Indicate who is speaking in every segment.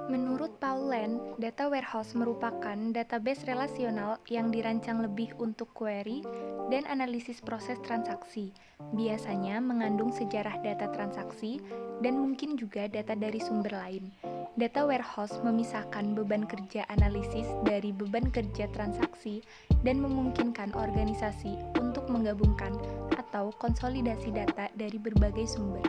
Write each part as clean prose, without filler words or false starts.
Speaker 1: Menurut Paul Len, data warehouse merupakan database relasional yang dirancang lebih untuk query dan analisis proses transaksi. Biasanya mengandung sejarah data transaksi dan mungkin juga data dari sumber lain. Data warehouse memisahkan beban kerja analisis dari beban kerja transaksi dan memungkinkan organisasi untuk menggabungkan atau konsolidasi data dari berbagai sumber.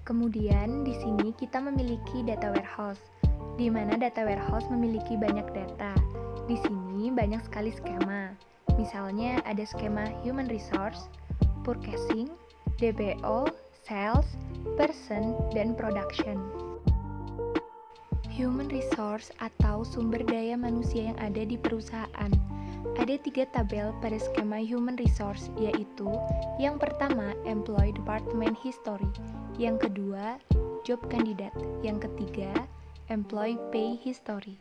Speaker 1: Kemudian di sini kita memiliki data warehouse, di mana data warehouse memiliki banyak data. Di sini banyak sekali skema. Misalnya ada skema human resource, purchasing, DPO, sales, person, dan production. Human resource atau sumber daya manusia yang ada di perusahaan. Ada 3 tabel pada skema human resource, yaitu yang pertama, employee department history, yang kedua, job candidate, yang ketiga, employee pay history.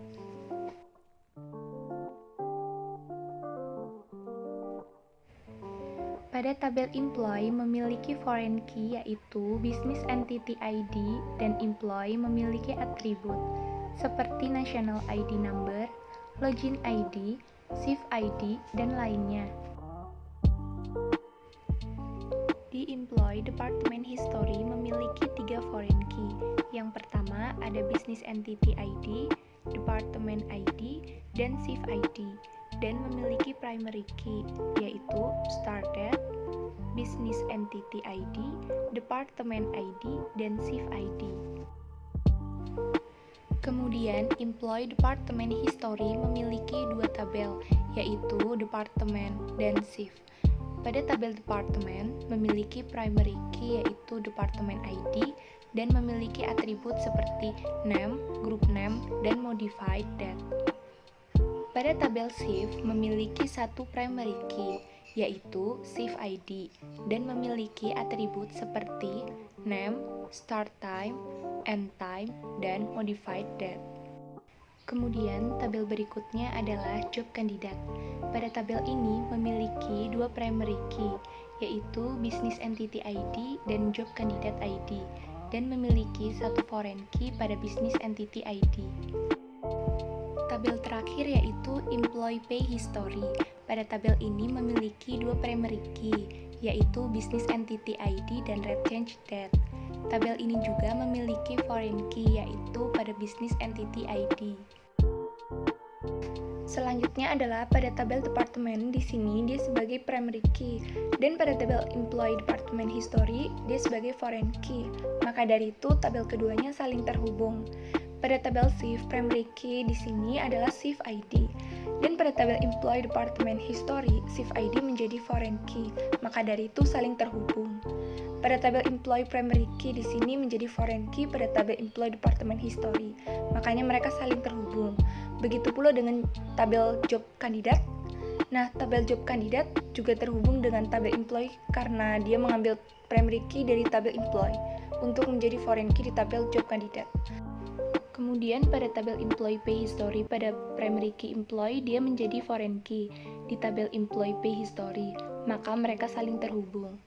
Speaker 1: Pada tabel employee memiliki foreign key yaitu business entity ID dan employee memiliki atribut seperti national ID number, login ID, shift ID, dan lainnya. Di employee department history memiliki 3 foreign key. Yang pertama ada business entity ID, department ID, dan shift ID, dan memiliki primary key yaitu start date, business entity ID, department ID, dan shift ID. Kemudian, employee department history memiliki 2 tabel, yaitu department dan shift. Pada tabel department memiliki primary key yaitu department ID dan memiliki atribut seperti name, group name, dan modified date. Pada tabel shift memiliki 1 primary key yaitu shift ID dan memiliki atribut seperti name, start time, end time, dan modified date. Kemudian, tabel berikutnya adalah job candidate. Pada tabel ini memiliki 2 primary key, yaitu business entity ID dan job candidate ID, dan memiliki 1 foreign key pada business entity ID. Tabel terakhir yaitu employee pay history. Pada tabel ini memiliki 2 primary key, yaitu business entity ID dan rate change date. Tabel ini juga memiliki foreign key yaitu pada business entity ID. Selanjutnya adalah pada tabel departemen, di sini dia sebagai primary key, dan pada tabel employee department history dia sebagai foreign key. Maka dari itu tabel keduanya saling terhubung. Pada tabel shift, primary key di sini adalah shift ID, dan pada tabel employee department history, shift ID menjadi foreign key. Maka dari itu saling terhubung. Pada tabel employee primary key di sini menjadi foreign key pada tabel employee department history. Makanya mereka saling terhubung. Begitu pula dengan tabel job candidate. Nah, tabel job candidate juga terhubung dengan tabel employee karena dia mengambil primary key dari tabel employee untuk menjadi foreign key di tabel job candidate. Kemudian pada tabel employee pay history, pada primary key employee dia menjadi foreign key di tabel employee pay history. Maka mereka saling terhubung.